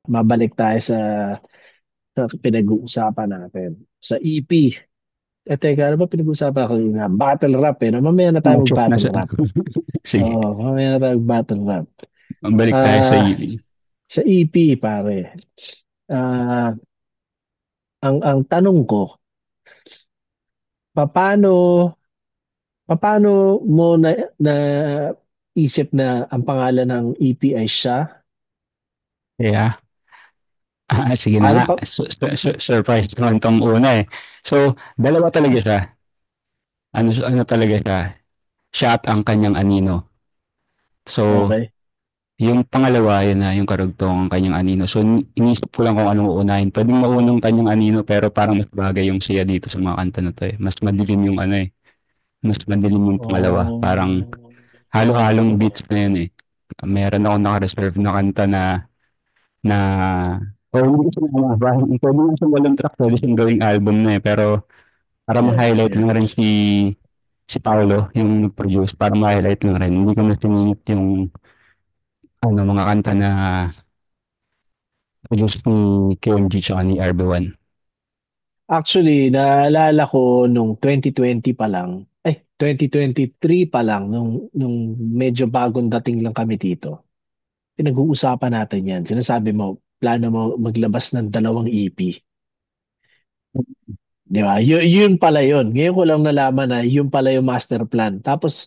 mabalik tayo sa pinag-uusapan natin. Sa EP. Teka, ano ba pinag-uusapan ko yun? Battle rap eh. No? Mamaya na tayo Matches na mag-battle siya. rap. Sige, Oo, mamaya na tayo mag-battle rap. balik tayo sa Ah, EV. sa EP, pare. Ah, ang tanong ko, paano paano mo na isip na ang pangalan ng EP ay siya? Yeah. Sige na Paano nga. pa? Surprise naman tong una eh. So, dalawa talaga siya. Ano talaga siya? Siya at ang kanyang anino. So, Okay. yung pangalawa, yun na, yung karugtong ang kanyang anino. So, inisip ko lang kung anong uunahin. Pwedeng maunang kanyang anino, pero parang mas bagay yung siya dito sa mga kanta na to eh. Mas madilim yung ano eh. Mas madilim yung pangalawa. Parang Oh, halo-halong beats na yun eh. Meron akong naka-reserve na kanta na hindi ko siya nalaman. Pwede nga siyang walang track, pwede siyang gawing album na eh. Pero para yeah, ma-highlight yeah. lang rin si Paolo, yung nag-produce, para ma-highlight lang rin. Hindi ko na siningit yung mga kanta na produce ni KMG tsaka ni RB1. Actually, naalala ko nung 2020 pa lang, 2023 pa lang, nung medyo bagong dating lang kami dito. Pinag-uusapan natin yan. Sinasabi mo, plano mo maglabas ng dalawang EP. Di ba? Yun pala yun. Ngayon ko lang nalaman na yun pala yung master plan. Tapos,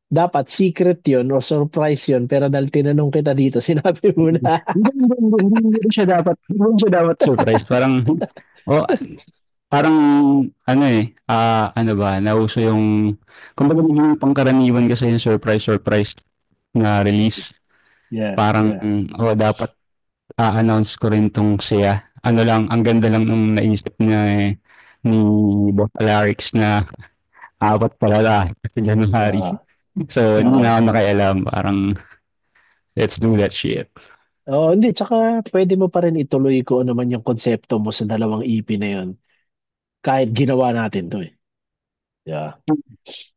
dapat secret yun or surprise yun. Pero dahil tinanong kita dito, sinabi mo na. Hindi siya dapat surprise. Oh, parang, ano eh, ano ba, nauso kumbaga yung pangkaraniwan kasi yung surprise na release. Yeah, Parang, yeah. dapat announce ko rin tong siya. Ano lang, ang ganda lang nung naisip niya ni Boss Alarix na apat pala sa January. Ah, So, hindi ah. na ako nakialam. Parang, let's do that shit. Oo, hindi. Tsaka pwede mo pa rin ituloy ko ano man yung konsepto mo sa dalawang EP na yun. Kahit ginawa natin to eh. Yeah.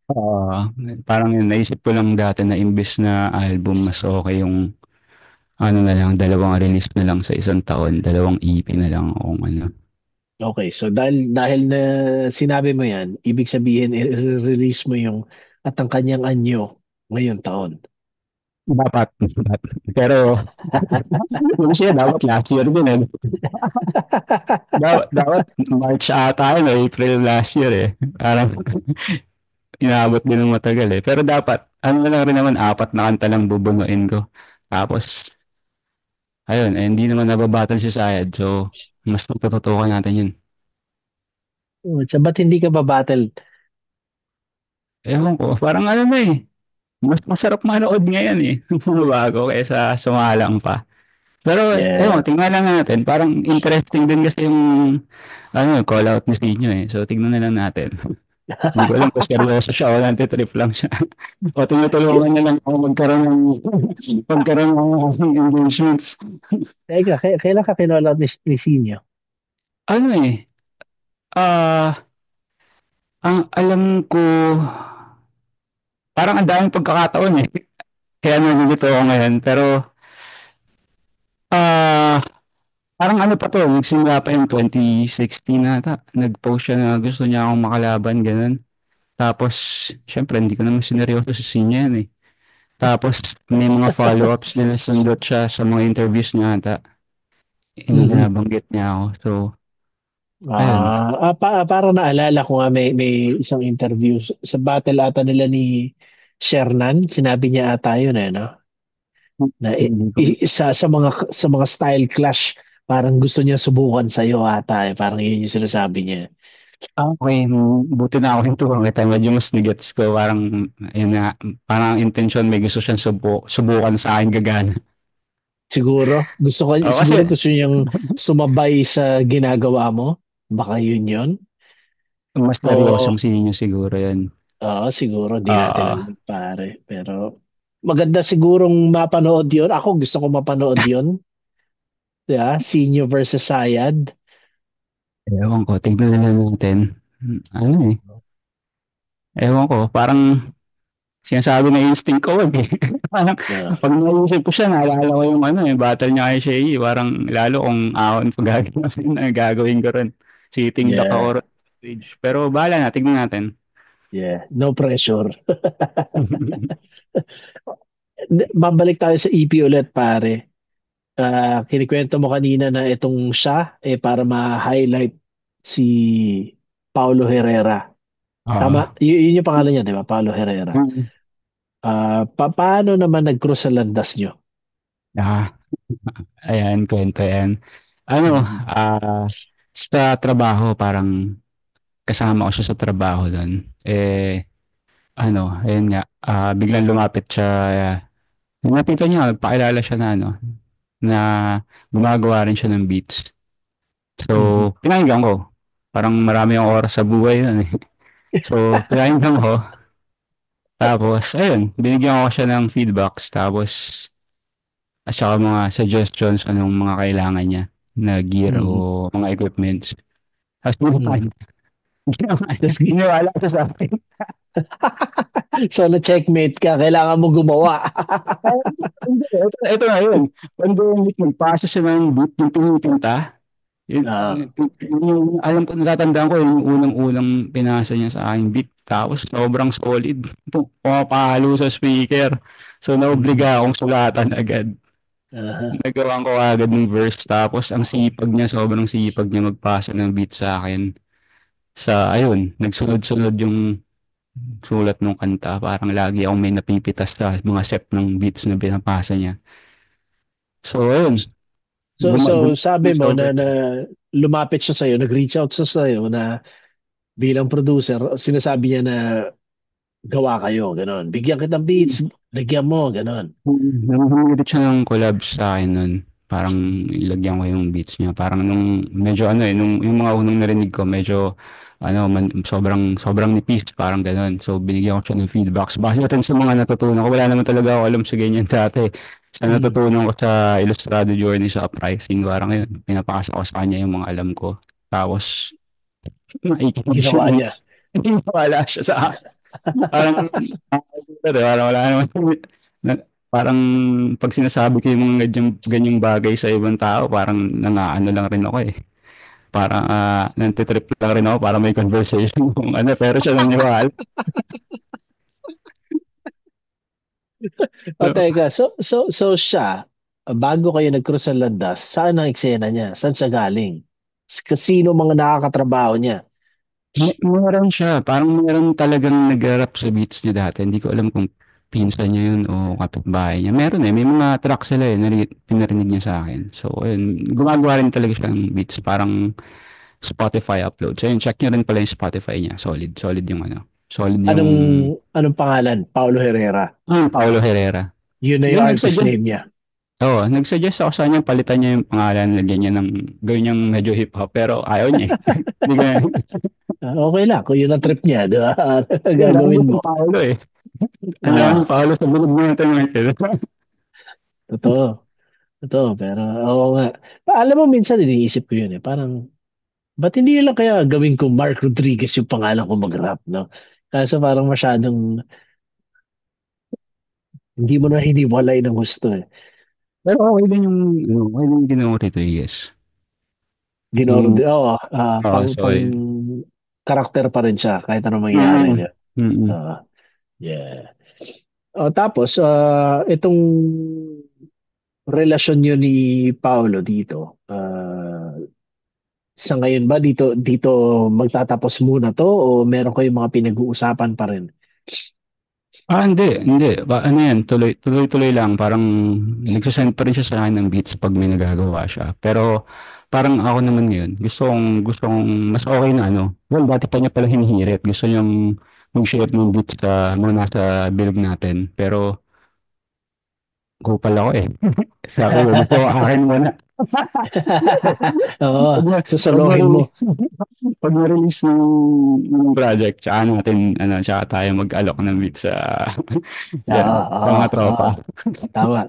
Ah, parang yun, naisip ko lang dati na imbes na album, mas okay yung ano na lang, dalawang release na lang sa isang taon, dalawang EP na lang kung ano. Okay, so dahil na sinabi mo yan, ibig sabihin i-release mo yung at ang kanyang anyo ngayong taon. Dapat. Pero, yung siya, dapat last year din eh. Dapat March ata yun, April last year eh. Parang inaabot din ng matagal eh. Pero dapat, ano na lang rin naman, apat na kanta lang bubunuin ko. Tapos, ayun, hindi naman nababattle si Sayad. So, mas magtututukan natin yun. So, ba't hindi ka ba battle? Ewan ko, parang ano na eh. Mas masarap manood ngayon eh. Mga bago kaysa sumalang pa. Pero, ewan, Yeah. tingnan lang natin. Parang interesting din kasi yung call out ni Sinyo eh. So, tingnan na lang natin. Hindi ko alam kung seryoso siya o nantitrip lang siya. O tinutulungan niya lang ako magkaroon ng aking engagements. Teka, kailan ka kinolad ni Sinyo? Ano eh, ang alam ko, parang ang daming pagkakataon eh. Kaya nalilito ako ngayon. Pero, ah, parang ano pa to, nagsimula pa yung 2016 nata. Nag-post siya na gusto niya akong makalaban, ganun. Tapos, syempre, hindi ko naman sineryoso si Sinya yan eh. Tapos, may mga follow-ups din na sundot siya sa mga interviews niya ata. Mhm. Binabanggit niya ako. So, ayun. Para naalala ko nga may isang interview sa battle ata nila ni Shernan, sinabi niya ata yun eh, no? Na Hindi ko. sa mga style clash, parang gusto niya subukan sa iyo ata eh. Parang yun yung sinasabi niya. Okay. Buti na ako yung tuwang kita. Medyo mas nigets ko. Parang, ayun nga, parang ang intention may gusto siyang subukan sa akin gagana. Siguro Kasi, gusto niyang sumabay sa ginagawa mo. Baka yun yun. mas O seryosong sinyo siguro yun. oo, siguro di natin Oo. alam pare. Pero maganda sigurong mapanood yun. Ako gusto ko mapanood yun. Yeah, Senior versus Sayad. Ewan ko, tignan na lang natin. Ano eh. Ewan ko, parang sinasabi na instinct ko wag eh. Parang Ah, pag naisip ko siya, naalala ko yung ano, yung battle niya kay Shay, parang lalo kung ahon pa gagawin na gagawin ko rin. Sitting duck ako yeah, ron sa stage. Pero bahala na, tignan natin. yeah. No pressure. Babalik tayo sa EP ulit, pare. Kinikwento mo kanina na itong siya, para ma-highlight si Paulo Herrera. Oo. Tama, yun yung pangalan niya, di ba? Paulo Herrera. Mm. Paano naman nag-cross sa landas nyo? Ah, ayan, kwento yan. Ano, Mhm. sa trabaho, parang kasama ko siya sa trabaho doon. Ayun nga, biglang lumapit siya. Nakita niya, pakilala siya na na gumagawa rin siya ng beats. So, Mhm. pinakinggan ko. Parang marami akong oras sa buhay nun eh. So, pinakinggan ko. Tapos, ayun, binigyan ko siya ng feedbacks. Tapos, at saka mga suggestions anong mga kailangan niya na gear Mhm. o mga equipments. Tapos, ginawa Mhm. niya. Ginawa niya. Tapos, Iniwala ko sa akin. so na-checkmate ka, kailangan mo gumawa. Ito na yun. Pandemic, nagpasa siya ng beat yung pinipinta. Ah, Alam ko, natatandaan ko yung unang-unang pinasa niya sa aking beat. Tapos sobrang solid. Pumapahalo sa speaker. So mhm. naobliga akong sulatan agad. Aha. Nagawa ko agad ng verse. Tapos ang sipag niya, sobrang sipag niya magpasa ng beat sa akin. Ayun, nagsunod-sunod yung sulat ng kanta. Parang lagi akong may napipitas sa mga set ng beats na pinapasa niya. So ayun, So sabi mo sobrang. na lumapit siya sa'yo, nag-reach out siya sa'yo na bilang producer, sinasabi niya na gawa kayo, ganon. Bigyan kitang beats, lagyan mo, ganon. Humirit siya ng collab sa akin nun. Parang ilagyan ko yung beats niya. Parang nung medyo yung mga unang narinig ko, medyo sobrang sobrang nipis, parang gano'n. So binigyan ko siya ng feedbacks. Base rin sa mga natutunan ko, wala naman talaga ako alam sa ganyan dati. Sa Mhm. natutunan ko sa Illustrado Journey sa Uprising, parang yun, pinapakasa ko sa kanya yung mga alam ko. Tapos, nakikinig siya Ginawa ng niya. wala siya sa akin. Parang, parang wala naman. Na, parang pag sinasabi ko yung mga ganyang bagay sa ibang tao, parang nangaano lang rin ako eh. Parang nantitrip lang rin ako para may conversation kung ano, pero siya naniwala. O So, teka, so siya, bago kayo nag-cross ng landas, saan ang eksena niya? Saan siya galing? Kasino mga nakakatrabaho niya? meron siya, parang meron talagang nag-rap sa beats niya dati. Hindi ko alam kung pinsan niya yun o kapitbahay niya. Meron may mga track sila pinarinig niya sa akin. So, ayun, gumagawa rin talaga siya ng beats, parang Spotify upload. So, yun, check niyo rin pala yung Spotify niya. Solid, solid yung solid yung, Anong anong pangalan? Paulo Herrera. Paulo Herrera. Yun na yung Siguro artist nag-suggest, name niya. oo, nag-suggest ako sa kanya, palitan niya yung pangalan, lagyan niya gawin niyang medyo hip-hop, pero ayaw niya eh. Hindi ko yan. Okay lang, kung yun ang trip niya, di ba? Ang dami ko Gagawin mo. itong Paolo eh. Ang dami Ah, Paolo sa bulog mo ito mga kid. totoo. Totoo, pero oo nga. Alam mo, minsan iniisip ko yun eh. Parang, ba't hindi lang kaya gawin ko Mark Rodriguez yung pangalan ko mag-rap, no? Kaso parang masyadong, hindi mo na hiniwalay ng gusto eh. Pero okay din okay din yung ginawa rito, yes. Ginoro, Yung, oo, pang solid. karakter pa rin siya kahit anong mangyari. Mm. Di ba? Mm. Ah, yeah. Tapos, itong relasyon niyo ni Paolo dito, sa ngayon ba dito magtatapos muna to o meron kayong mga pinag-uusapan pa rin? Hindi. Ano yan, tuloy-tuloy lang. Parang nagsasend pa rin siya sa akin ng beats pag may nagagawa siya. Pero parang ako naman ngayon, gusto kong mas okay na well, dati pa niya pala hinihirit. Gusto niyang mag-share ng beats sa mga nasa bilog natin. Pero kupal ako eh. Sabi ko, gusto ko akin muna. Oo, Pag, pag, susolohin mo. na-release, pag na-release ng project, tsaka tayo mag-alok ng beats sa, yan, Oo, sa oo, mga oo. tropa.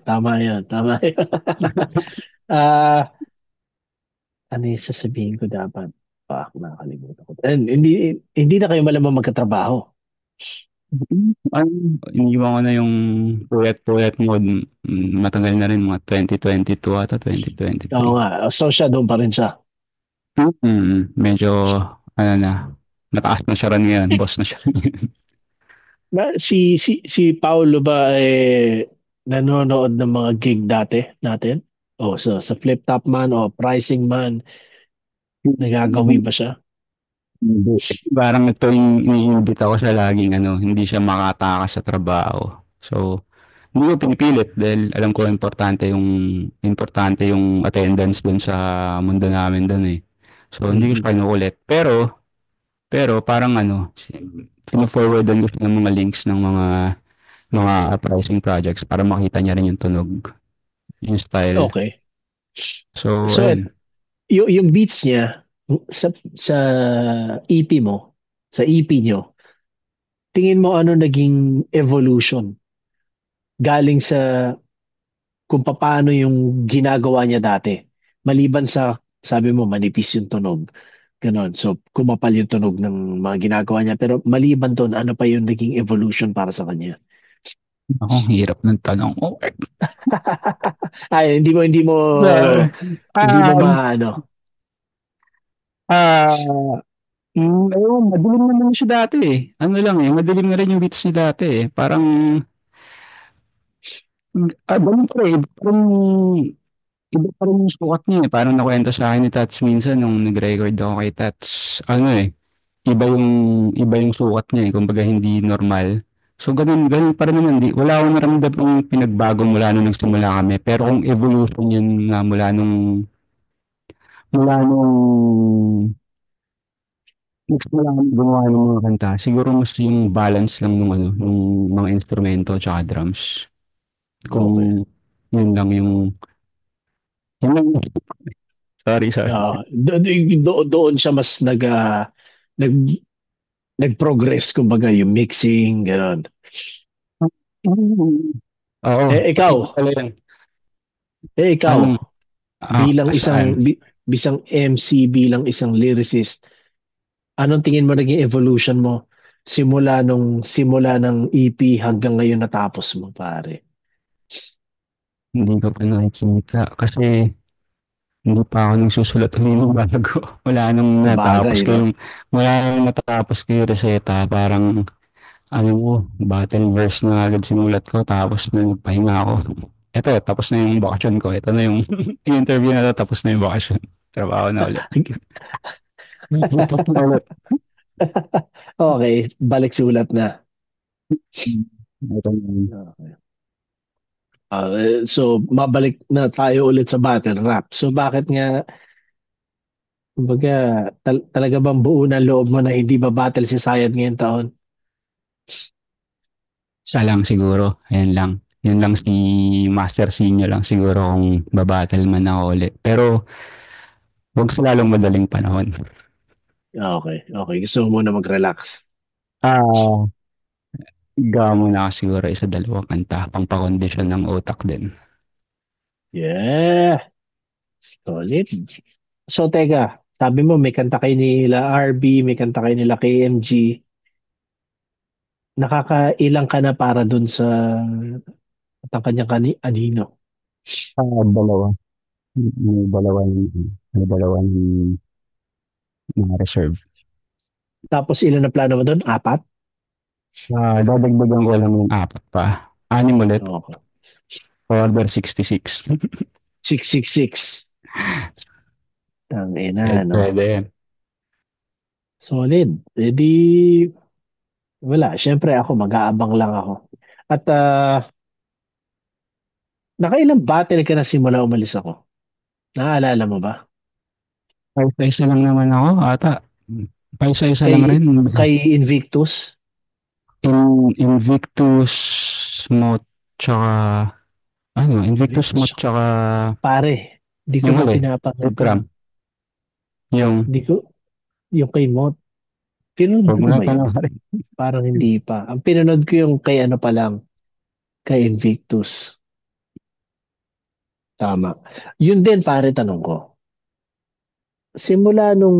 Tama yun, tama yun. Ah, ano yung sasabihin ko dapat? Nakakalimutan ko. Hindi na kayo malamang magkatrabaho. Ano, iniwan ko na yung puyat-puyat mode. Matagal na rin, mga 2022 ata, Oo 2023. nga. So siya doon pa rin siya. Medyo, ano na, mataas na siya rin ngayon. Boss na siya rin ngayon. Si Paulo ba nanonood ng mga gig dati natin? O sa Flip Top man o Pricing man, nagagawi ba siya? Hindi. Parang ito yung iniimbita ko siya laging ano, hindi siya makatakas sa trabaho. So, hindi ko pinipilit dahil alam ko importante yung attendance doon sa mundo namin doon eh. So, hindi ko Mhm. siya kinukulit. Pero parang ano, forwardan ko siya ng mga links ng mga pricing projects para makita niya rin yung tunog, yung style. Okay. So, So ayun. yung beats niya sa EP mo, sa EP nyo, tingin mo ano naging evolution galing sa kung paano yung ginagawa niya dati. Maliban sa, sabi mo, manipis yung tunog. Ganon. So, kumapal yung tunog ng mga ginagawa niya. Pero maliban doon, ano pa yung naging evolution para sa kanya? Ako, ang hirap ng tanong. Oh, Ay, sorry. hindi mo Um, maano. ah, ayun, madilim naman siya dati eh. Ano lang eh, madilim na rin yung beats niya dati eh. Parang, ganun pa rin. Parang, iba pa rin yung sukat niya eh. Parang nakwento sa akin ni Tats minsan nung nag-record ako kay Tats. Ano eh, iba yung sukat niya eh. Kumbaga hindi normal. So ganun pa rin naman. Wala akong naramdaman pinagbago mula nung nagsimula kami. Pero kung evolution yun nga mula nung nagsimula kami gumawa ng mga kanta, siguro mas yung balance lang nung ano, nung mga instrumento tsaka drums. Okay. Kung yun lang, sorry, sorry. Doon siya mas nag, nag-progress, kumbaga, yung mixing, gano'n. Oo, Ikaw, yun pala yun. ikaw, Anong, bilang isang, saan? bisang MC, bilang isang lyricist, anong tingin mo naging evolution mo simula ng EP hanggang ngayon natapos mo, pare? Hindi ko pa nakikita kasi hindi pa ako nagsusulat ulit ng bago. Sa bagay, no? Wala nung natapos ko yung reseta. Parang, ano mo, battle verse na agad sinulat ko tapos na nagpahinga ako. Eto, tapos na yung bakasyon ko. Ito na yung, yung interview na to, tapos na yung bakasyon. Trabaho na ulit. Lipat na ulit. Okay, balik sulat na. Ito na yun. Okay. So, mabalik na tayo ulit sa battle rap. So, bakit nga, kumbaga, talaga bang buo na loob mo na hindi ba battle si Sayad ngayong taon? Isa lang siguro. Ayan lang. Yun lang si Master Senior lang siguro kung babattle man ako ulit. Pero huwag sa lalong madaling panahon. Okay, okay. Gusto mo muna mag-relax. Ah, gawa muna ako siguro isa dalawang kanta pang pakondisyon ng utak din. Yeah, solid. So, teka, sabi mo may kanta kayo nila RB, may kanta kayo nila KMG. Nakakailang ka na para dun sa at ang kanyang anino. Dalawa. May dalawa ng mga reserve. Tapos ilan na plano mo doon? Apat? Dadagdagan ko lang yung apat pa. Anim ulit. Okay. Order 66. 666. Tangina, Pwede, no? pwede. Solid. Eh di, wala. Siyempre ako, mag-aabang lang ako. At nakailang battle ka na simula umalis ako? Naaalala mo ba? Paisa-isa lang naman ako, ata. Paisa-isa lang rin. Kay, kay Invictus? Invictus Moth, tsaka, Invictus Invictus. Moth, tsaka, Pare, di ko yung na huli, pinapanood yan. Flipgram. Yung, Di ko, yung kay Mot. Pinanood huwag ko mo na na ba yun? panoorin. Parang hindi pa. Ang pinanood ko yung kay ano pa lang, kay Invictus. Tama. Yun din, pare, tanong ko. Simula nung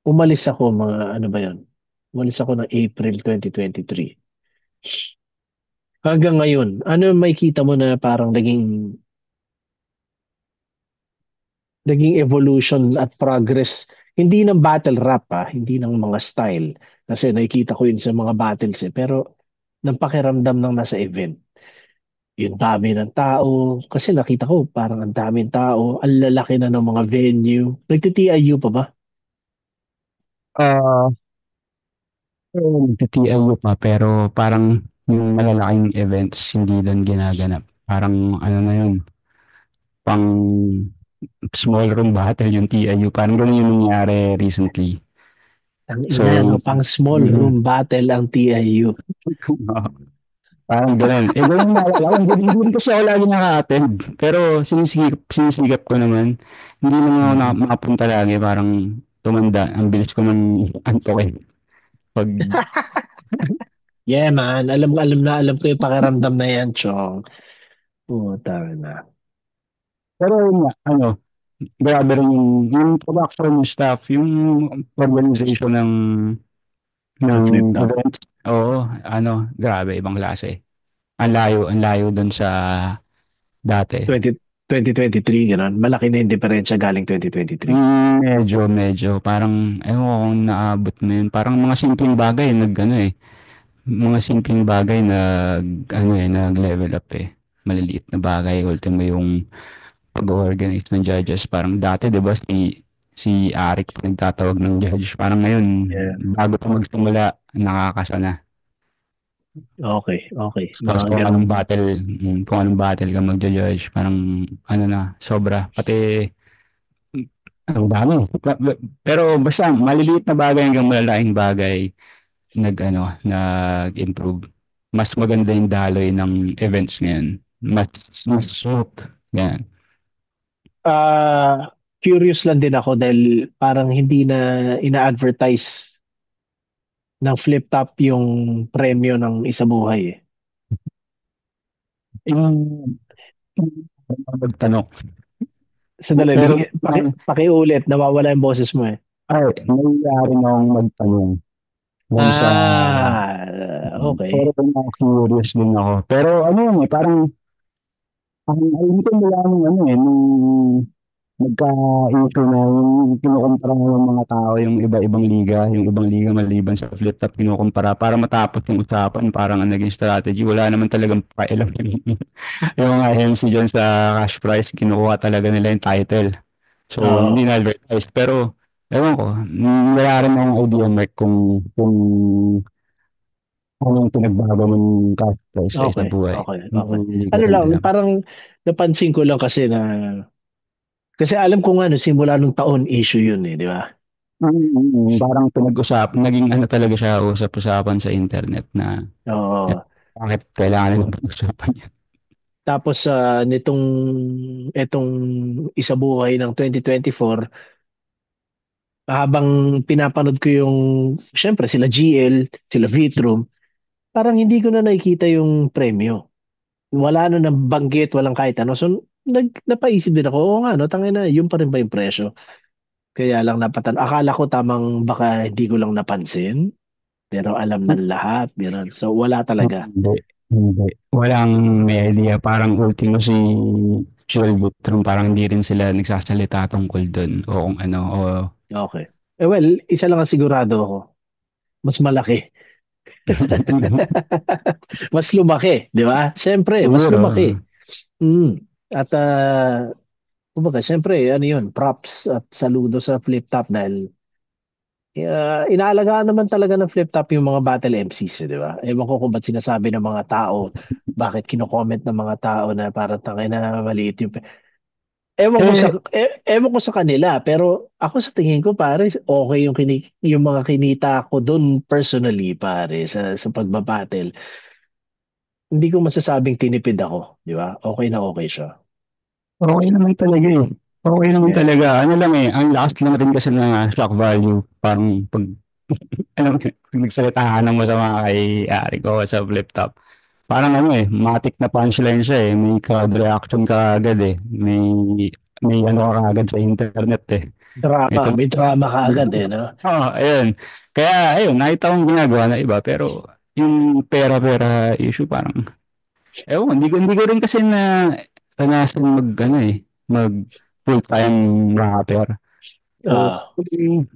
umalis ako, mga ano ba yun? Umalis ako ng April 2023. Hanggang ngayon, ano may kita mo na parang naging evolution at progress, hindi ng battle rap hindi ng mga style. Kasi nakikita ko yun sa mga battles pero ng pakiramdam ng nasa event. Yung dami ng tao, kasi nakita ko parang ang daming tao, ang lalaki na ng mga venue. Nagti-TIU pa ba? Ah, nagti-TIU pa pero parang yung malalaking events hindi doon ginaganap. Parang ano na yun, pang small room battle yung TIU. Parang gano'n yung nangyari recently. Ang ina, no? So, Pang small room mm, battle ang TIU. parang gano'n. Eh, gano'n yung naalala ko. Hindi rin kasi ako lagi naka-attend. Pero sinisigap ko naman. Hindi naman ako Mm. makapunta lagi. Parang tumanda. Ang bilis ko man antok eh. Pag, Yeah, man. Alam ko yung pakiramdam na yan, Chong. Puta na. pero yun nga, ano, grabe rin yung production staff, yung organization ng Ang flip top. events. Oo, ano, grabe, ibang klase. Ang layo dun sa dati. 20, 2023, gano'n. Malaki na yung diferensya galing 2023. Medyo, parang, ewan ko kung naabot mo yun. Parang mga simpleng bagay, ano eh, mga simpleng bagay nag-level up eh. Maliliit na bagay, ultimo yung pag-organize ng judges. Parang dati, di ba, si Arik pa nagtatawag ng judge. Parang ngayon, Yeah. bago pa magsimula, nakakasana. Okay, okay. Tapos Mga ganun. kung anong battle ka magja-judge, parang ano na, sobra. Pati, ang dami. Pero basta, maliliit na bagay hanggang malalaking bagay, nag-improve. Mas maganda yung daloy ng events ngayon. Mas smooth. Yan. Curious lang din ako dahil parang hindi na ina-advertise ng flip top yung premyo ng isa buhay eh. Yung, magtanong. Sandali, Pero, pakiulit, nawawala yung boses mo eh. ay, nangyayari na akong magtanong dun sa, Okay. pero na-curious din ako. Pero ano yun eh, parang, ang alam ko mula nung ano eh, nung nagka-issue na yung kinukumpara ng mga tao yung ibang liga maliban sa flip top kinukumpara para matapos yung usapan parang ang naging strategy wala naman talagang pakialam yung mga MC dyan sa cash prize kinukuha talaga nila yung title so hindi Oo. na advertised pero ewan ko wala rin akong idea Mark kung anong pinagbago ng cash prize sa isang Okay, buhay okay, okay. yung hindi ko Ano rin lang, alam. parang napansin ko lang kasi na, kasi alam ko nga no, simula nung taon issue yun eh, di ba? Parang naging ano talaga siya, usap-usapan sa internet na Oo. bakit kailangan nilang pag-usapan yan. Tapos etong isa buhay ng 2024, habang pinapanood ko yung, syempre sila GL, sila Vitrum, parang hindi ko na nakikita yung premyo. Wala na nabanggit, walang kahit ano. So, napaisip din ako, oo nga, no, tangin na, yun pa rin ba yung presyo? Kaya lang akala ko tamang baka hindi ko lang napansin, pero alam ng lahat, gano'n. So, wala talaga. Hindi, hindi. Walang may idea. Parang ultimo si Joel Butron, parang hindi rin sila nagsasalita tungkol doon o kung ano. O, Okay. Eh well, isa lang ang sigurado ako, mas malaki. Mas lumaki, di ba? Siyempre, mas siguro, lumaki. Mm. At kumbaga, siyempre, ano yun, props at saludo sa Flip Top dahil inaalagaan naman talaga ng Flip Top yung mga battle MCs, di ba? Ewan ko kung ba't sinasabi ng mga tao, bakit kino-comment ng mga tao na parang tangay na maliit yung... eh, Ewan ko sa kanila, pero ako sa tingin ko pare, okay yung mga kinita ko doon personally pare sa pagbabattle. Hindi ko masasabing tinipid ako, di ba? Na okay siya. okay naman talaga eh. Okay naman Yeah. talaga. Ano lang eh, ang last lang rin kasi na shock value. Parang pag nagsalita ka ng masama kay Ari ko sa flip top. Parang ano eh, matik na punchline siya eh. May crowd reaction ka agad eh. may ano ka agad sa internet eh. Drama, Ito, may drama ka agad eh, no? ayun. Kaya, ayun, nakita kong ginagawa na iba, pero yung pera-pera issue, parang, ewan, hindi ko rin kasi na, ranasan ano mag full-time rapper. So, Ah, pwedeng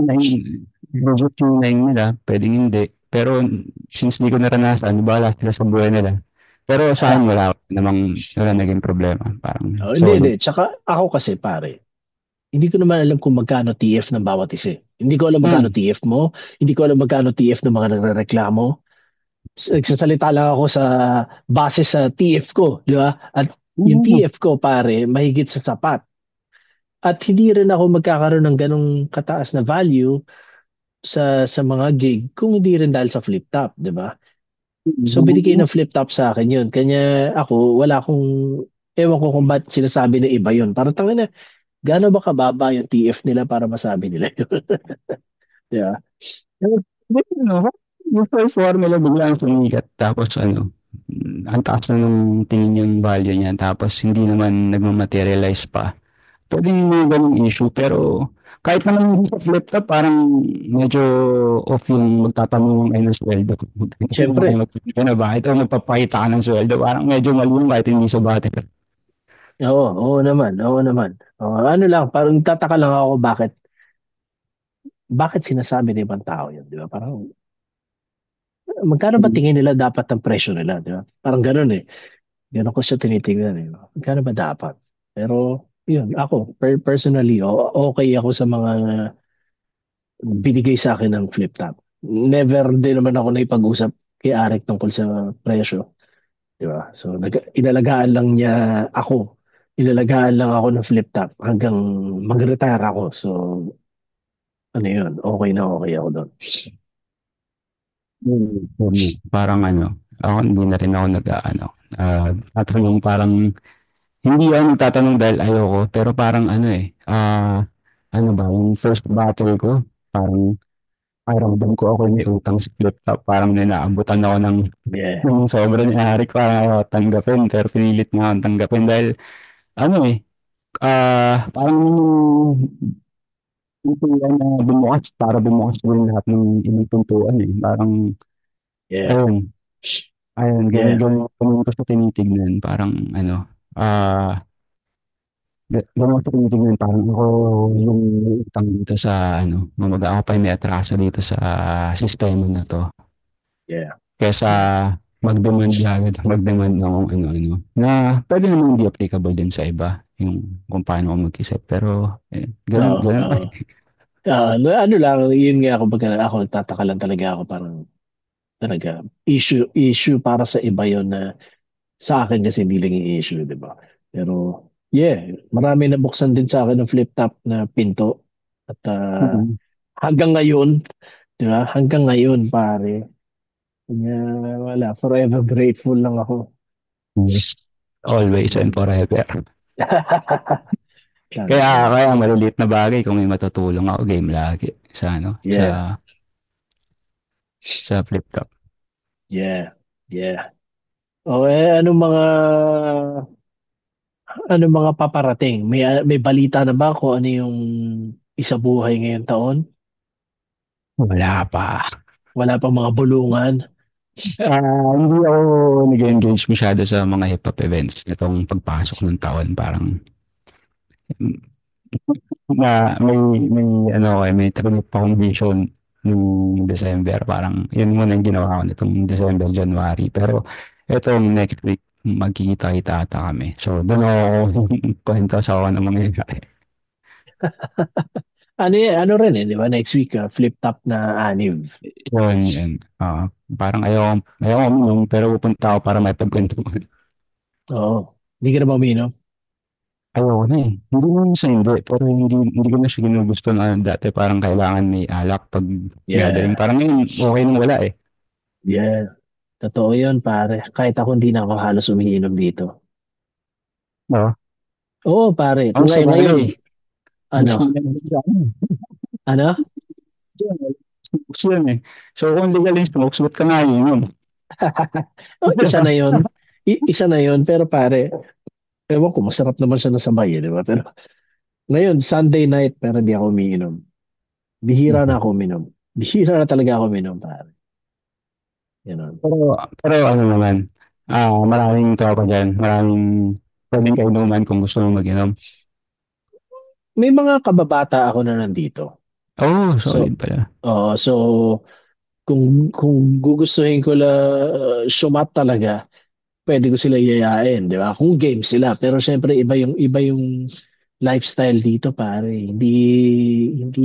hinayin, budget yung hinayin nila, pwedeng hindi. Pero, since hindi ko naranasan, bahala sila sa buhay nila. Pero sa akin, wala naging problema. Parang oh, hindi, solo. hindi. Tsaka ako kasi pare, hindi ko naman alam kung magkano TF ng bawat isa. Hindi ko alam magkano Hmm. TF mo, hindi ko alam magkano TF ng mga nagrereklamo. Nagsasalita lang ako sa base sa TF ko, di ba? At yung Hmm. TF ko pare, mahigit sa sapat. At hindi rin ako magkakaroon ng ganong kataas na value sa mga gig kung hindi rin dahil sa flip top, di ba? So binigay ng flip top sa akin yun. Kanya ako, wala akong, ewan ko kung ba't sinasabi na iba yun. Parang tangin na, gaano ba kababa yung TF nila para masabi nila yun? Di ba? But, yung first formula biglang sumikat tapos ang taas na nung tingin yung value niya tapos hindi naman nagmamaterialize pa. Pwedeng may ganung issue pero kahit naman hindi sa flip top parang medyo off yung magtatanong ay ng sweldo. Magtatanong ay Siyempre. magtatanong na bakit o magpapakita ka ng sweldo parang medyo mali yung kahit hindi sa bate. Oo, oo naman, oo naman. Ano lang, parang tataka lang ako bakit sinasabi ng ibang tao yun, di ba? Parang, magkano ba tingin nila dapat ang presyo nila, di ba? Parang ganun eh. Ganun ko siya tinitingnan eh. Magkano ba dapat? Pero, yun, ako, personally, okay ako sa mga binigay sa akin ng flip top. Never din naman ako naipag-usap kay Arek tungkol sa presyo, di ba? So, inalagaan lang niya ako. Inalagaan lang ako ng flip top hanggang mag-retire ako. So, ano yun, okay ako doon. Parang ako hindi na rin ako tatanong parang hindi ako nagtatanong dahil ayoko, pero parang ano ba, yung first battle ko, parang pakiramdam ko ako may utang sa flip top, parang ninaabutan ako ng, Yeah, ng sobra ni Arik, parang ayaw tanggapin, pero pinilit nga akong tanggapin dahil ano eh, parang yung pintuan na bumukas, para bumukas rin lahat ng ibang pintuan eh, parang, yeah, ayun, ganun, yeah, ganun, ganun ko siya tinitignan, parang ganun ko tinitignan, parang ako yung may utang dito sa ako pa yung may atraso dito sa sistema na to. yeah, Kesa yeah, mag-demand agad, mag-demand ng kung ano-ano. Na pwede naman hindi applicable din sa iba, yung kung paano ako mag-isip. Pero, ganun, oo, ganun. oo. Ano lang, yun nga ako, ako nagtataka lang talaga ako parang talaga issue para sa iba yon na sa akin kasi hindi lang yung issue, di ba? Pero yeah, marami nabuksan din sa akin ng flip top na pinto at Mm. hanggang ngayon, di ba? Hanggang ngayon pare. Kanya wala, forever grateful lang ako. Yes. Always and Mm. forever. Talaga, Kaya talaga. maliliit na bagay kung may matutulong ako, game lagi sa Yeah, sa flip top. yeah, yeah. O anong mga paparating? May balita na ba kung ano yung isa buhay ngayong taon? Wala pa. Wala pang mga bulungan? Hindi ako nag-engage masyado sa mga hip-hop events nitong pagpasok ng taon. Parang may may trip akong vision nung December. Parang yun muna yung ginawa ko nitong December, January. Pero etong next week, magkikita-kita ata kami. So, doon ako kwento sa ako ng mangyayari. Ano rin eh, di ba? Next week, flip top na anniv. Yun. Parang ayaw uminom, pero pupunta ako para may pagkwentuhan. Oo. Hindi ka na ba uminom? Ayoko na eh. Hindi naman sa hindi, pero hindi ko na siya ginugusto na dati parang kailangan may alak pag gathering. Yeah. Parang ngayon, okay nang wala eh. Yeah. Totoo yun, pare. Kahit ako hindi na ako halos umiinom dito. No? Oo, pare. Ang sa Ngayon, bagay, ano? gusto nila sa amin. Ano? Smokes yun eh. So kung legal yung smokes, ba't ka nga yun? Oh, isa na yun. Isa na yun. Pero pare, Ewan ko, masarap naman siya na sabay, di ba? Pero ngayon, Sunday night, pero hindi ako umiinom. Bihira na ako uminom. Bihira na talaga ako uminom, pare. Ganun. Pero, pero ano naman, maraming tropa dyan, maraming pwedeng kainuman kung gusto mo mag-inom. May mga kababata ako na nandito. Oh, So, solid pala. so kung gugustuhin ko sumat talaga, pwede ko sila yayain, di ba? Kung game sila, pero syempre iba yung lifestyle dito, pare. Hindi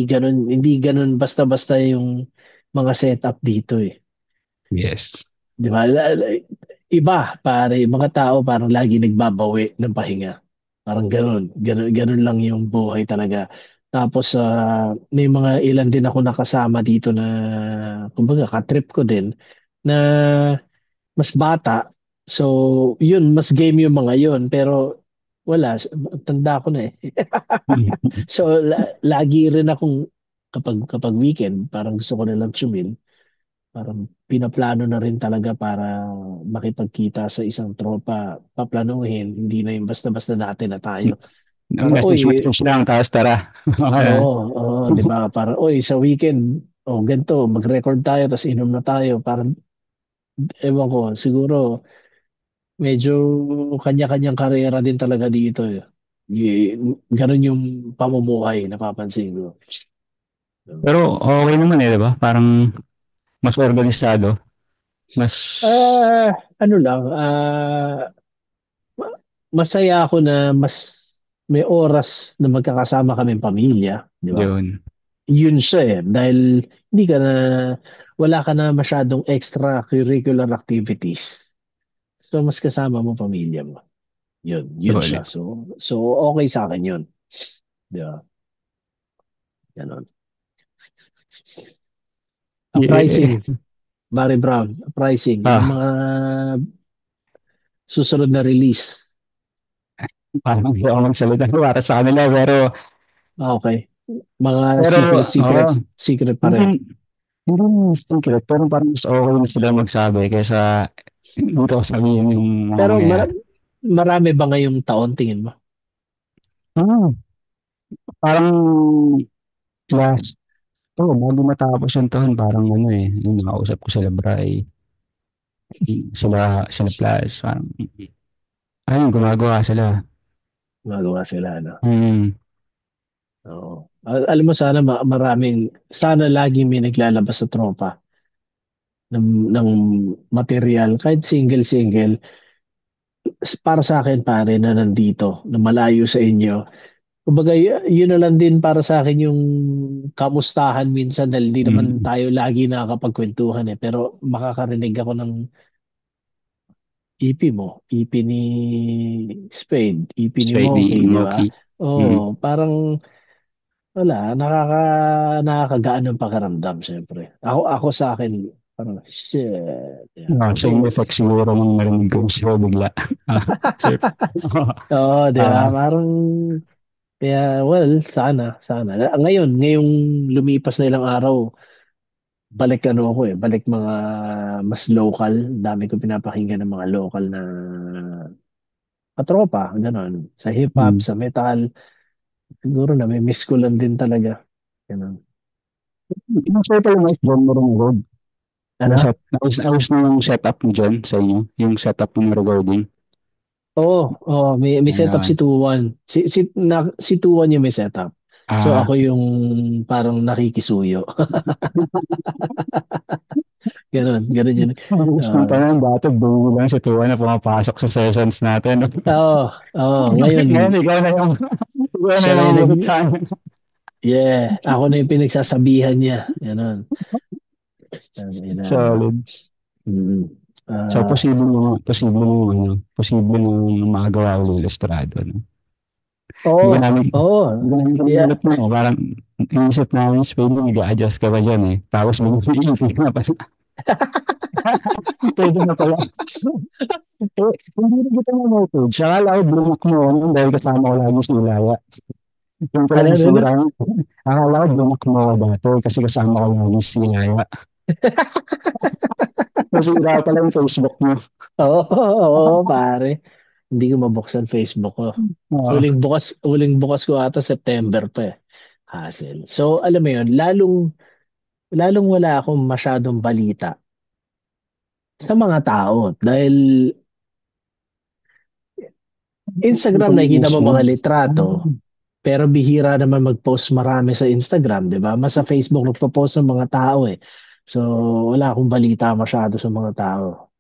ganun basta-basta yung mga setup dito eh. Yes. Di ba? Iba, pare, mga tao parang lagi nagbabawi ng pahinga. Parang ganun, ganun, ganun lang yung buhay talaga. Tapos may mga ilan din ako nakasama dito na kumbaga ka-trip ko din na mas bata. So, yun, mas game yung mga yun. Pero wala, tanda ko na eh. So, lagi rin akong kapag weekend, parang gusto ko na lang chill. Parang pinaplano na rin talaga para makipagkita sa isang tropa. Paplanuhin, hindi na yung basta-basta dati na tayo. Para, Message uy, message lang, tapos tara. Okay na. oo, oo, di ba? Para, uy, sa weekend, oh, ganito, mag-record tayo, tapos inom na tayo. Parang, ewan ko, siguro, medyo kanya-kanyang karera din talaga dito. Eh. Ganun yung pamumuhay, napapansin ko. Pero okay naman eh, di ba? Parang mas organisado, mas Ano lang, masaya ako na mas may oras na magkakasama kaming pamilya, di ba? yun. Yun siya eh, dahil hindi ka na, wala ka na masyadong extracurricular activities. So, mas kasama mo pamilya mo. Yun siya. Solid. So okay sa akin yun. Di ba? Ganon. Yeah. Pricing, Barry Brown, pricing, yung Ah, mga susunod na release. parang hindi ako magsalita para sa kanila, Okay. Mga pero, secret, oo, secret, secret pa hindi, rin. hindi naman secret, pero parang mas okay na sila magsabi kaysa dito ko sabihin yung mga Pero mangyayari. marami ba ngayong taon tingin mo? Ah, parang last, bago matapos yung taon, parang ano eh, yung nakausap ko sila Bray, sila Plus, parang, ayun, gumagawa sila. Magawa sila, no? Hmm, Oo. Alam mo, sana sana lagi may naglalabas sa tropa ng material, kahit single-single. Para sa akin, pare, na nandito, na malayo sa inyo. Kumbaga, yun na lang din para sa akin yung kamustahan minsan dahil di naman hmm, tayo lagi nakakapagkwentuhan eh. Pero makakarinig ako ng EP mo, EP ni Spade, EP ni Spidey, Moki, di ba? Moki. Hmm. Oo, parang wala, nakakagaan ng pakiramdam, syempre. Ako sa akin, parang, shit. Yeah. Same So, effect siguro nung narinig ko siya bigla. Sir. oo, di ba? Ah, Parang, kaya, well, sana. Ngayong lumipas na ilang araw, balik ako eh, balik mga mas local. Dami ko pinapakinggan ng mga local na katropa, gano'n. Sa hip-hop, hmm. sa metal, siguro na may miss ko lang din talaga. Gano'n. Yung sa'yo pala mais John Morong Road. Yung Ano? ayos na yung setup mo dyan sa inyo. Yung setup mo ng recording. Oo, may setup si Ayan. Tuwan. Si Tuwan yung may setup. So Ah, ako yung parang nakikisuyo. Ganun yun. gusto mo pa Ah, naman dati, buo lang si Tuwa na pumapasok sa sessions natin. oo, ngayon, Ngayon, ikaw na siya na yung yung mamugot sa amin. ako na yung pinagsasabihan niya. Ganun. Na, Solid. mm, So, ah, posible mo magawa ulit ilustrado, no? oo, Hindi oo. ko namin Yeah. kinulat mo, eh. Parang, inisip namin, pwede mag-adjust ka pa dyan, eh. Tapos, mag-iisip ka pa. Pwede na pala. Hindi na kita na-message. Akala ko block mo ako dahil kasama ko lagi si Ilaya. Yung pala Ano? nasira. Akala ko block mo ako dati kasi kasama ko lagi si Ilaya. Nasira pala yung Facebook mo. Oo, oo, pare. Hindi ko mabuksan Facebook ko. Oo. Huling bukas ko ata September pa eh. Hassle. So, alam mo yun, lalong wala akong masyadong balita sa mga tao. Dahil Instagram, nakikita mo mga Information. litrato, pero bihira naman mag-post marami sa Instagram, di ba? Mas sa Facebook nagpo-post ng mga tao eh. So, wala akong balita masyado sa mga tao.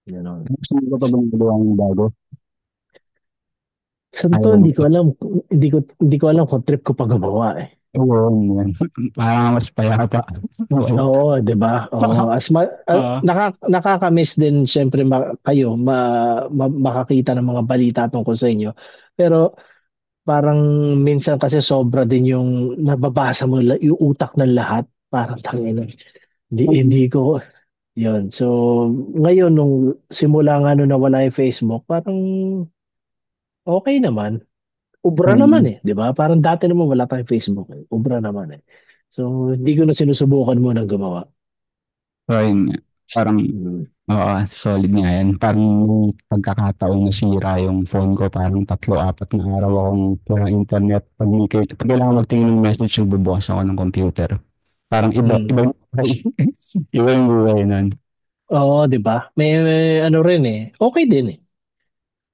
Ganon. Gusto mo ba bang magawa ng bago? Sa totoo, Ayaw mo. hindi ko alam kung trip ko pa gumawa eh. Oo, yun. Parang mas payapa. Oo. Oo, 'di ba? Oo, Ah, nakakamiss din syempre kayo makakita ng mga balita tungkol sa inyo. Pero parang minsan kasi sobra din yung nababasa mo yung utak ng lahat. Parang tangina. Hindi ko 'yon. So, ngayon nung simula nga nung nawala yung Facebook, parang okay naman. Ubra naman mm, eh, 'di ba? Parang dati naman wala tayong Facebook eh. Ubra naman eh. So, hindi ko na sinusubukan mo nang gumawa. so, yun nga. Parang, Mm. oo, solid nga yan. Parang may pagkakataong nasira yung phone ko, parang 3, 4 na araw akong walang internet. Pag kailangan magtingin ng message, bubukas ako ng computer. Parang Mm. iba yung buhay. Iba yung buhay nun. Oo, 'di ba? May ano rin eh. Okay din eh.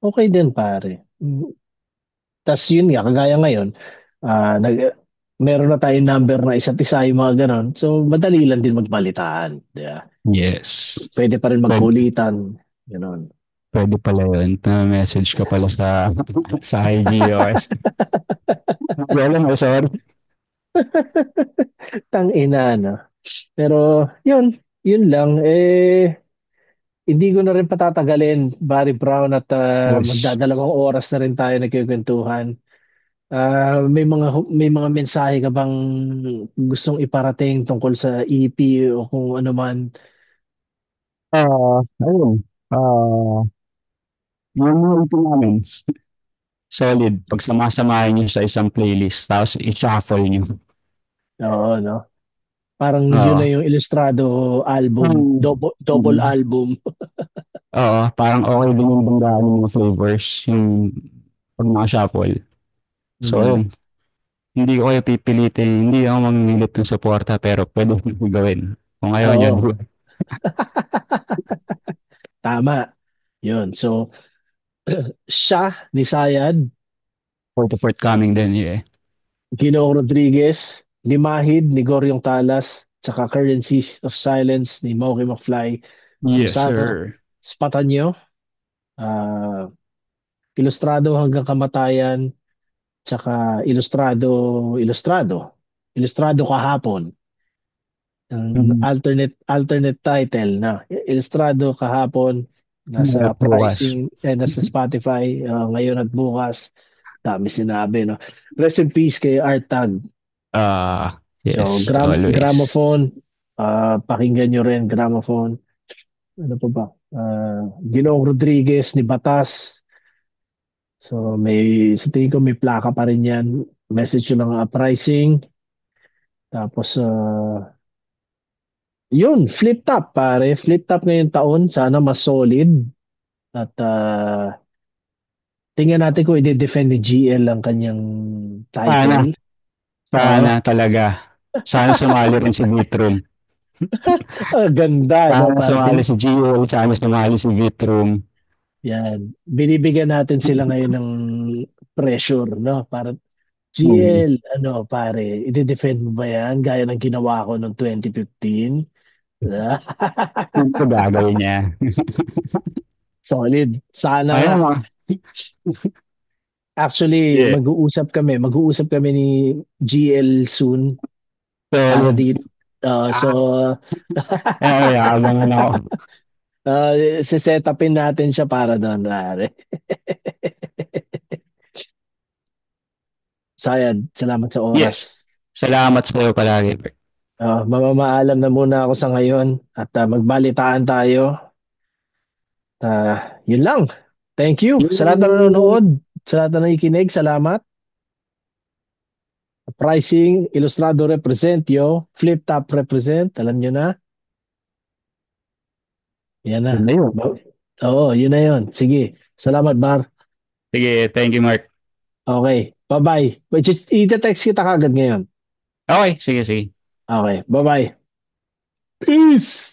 Okay din pare. Tas yun nga kagaya ngayon, meron na tayong number na isa't isa yung mga ganon. So madali lang din magbalitaan, 'di ba? Yes. Pwede pa rin Pwede, magkulitan, ganon. pwede pala yun. Na-message ka pala sa sa IG o hindi alam mo, sorry. Tang ina no. Pero yun lang hindi ko na rin patatagalin, Barry Brown, at Yes. magdadalawang oras na rin tayo nagkukwentuhan. May mga mensahe ka bang gustong iparating tungkol sa EP o kung ano man? Ayun. Yung mga ito namin, solid. Pag samasamahin nyo sa isang playlist, tapos i-shuffle nyo. Oo, no? Parang yun Oo. na yung Ilustrado album, Hmm. double Hmm. album. Oo, parang okay din yung banggaan ng mga flavors, yung pag mga-shuffle. So, Mm. yun. Hindi ko kayo pipilitin, hindi ako mamimilit ng suporta, pero pwede ko gawin. Kung ayaw nyo, Oo, tama. Yun. So, siya ni Sayad, for the forthcoming din, yeah. Ginoong Rodriguez, Limahid ni Goryong Talas, tsaka Currencies of Silence ni Maury McFly. So Yes, sana sir. spatan nyo. Ah, Ilustrado hanggang kamatayan, tsaka Ilustrado kahapon. Ang Mm-hmm. alternate title na Ilustrado kahapon, nasa At bukas. pricing, nasa Spotify ngayon at bukas. Dami sinabi, no? Rest in peace kay Art Tag. So, Yes, always. Gramophone, pakinggan nyo rin, Gramophone. Ano pa ba? Ginoong Rodriguez ni Batas. So, sa tingin ko may plaka pa rin yan. Message yun ng pricing. Tapos, yun, flip top, pare. Flip top ngayong taon. Sana mas solid. At tingnan natin kung i-defend ni GL ang kanyang Sana, title. sana Oo. talaga. Sana sumali rin si Vitrum. Ganda, no? Sana Para sumali si Gio, sana sumali si Vitrum. yan. Binibigyan natin sila ngayon ng pressure, no? Para Hmm. GL, ano, pare, i-defend mo ba yan? Gaya ng ginawa ko noong 2015? Ano ba gagawin niya? Solid. Sana nga. Ayun mga. Actually, Yeah. Mag-uusap kami ni GL soon para Solid. dito. So, Ah, abangan ako. sisetapin natin siya para doon, pare. Sayad, salamat sa oras. Yes. Salamat sa iyo palagi. Mamamaalam na muna ako sa ngayon at magbalitaan tayo. Yun lang. Thank you sa lahat na Yung nanonood, sa lahat na nakikinig. Salamat. Pricing, Ilustrado represent yo. Flip top represent. Alam nyo na. Yan na. yun na yun. Oo, yun na yun. Sige. Salamat, Bar. Sige, thank you, Mark. Okay, bye-bye. Wait, ita-text kita kagad ngayon. Okay, sige, sige. Okay, bye-bye. Peace!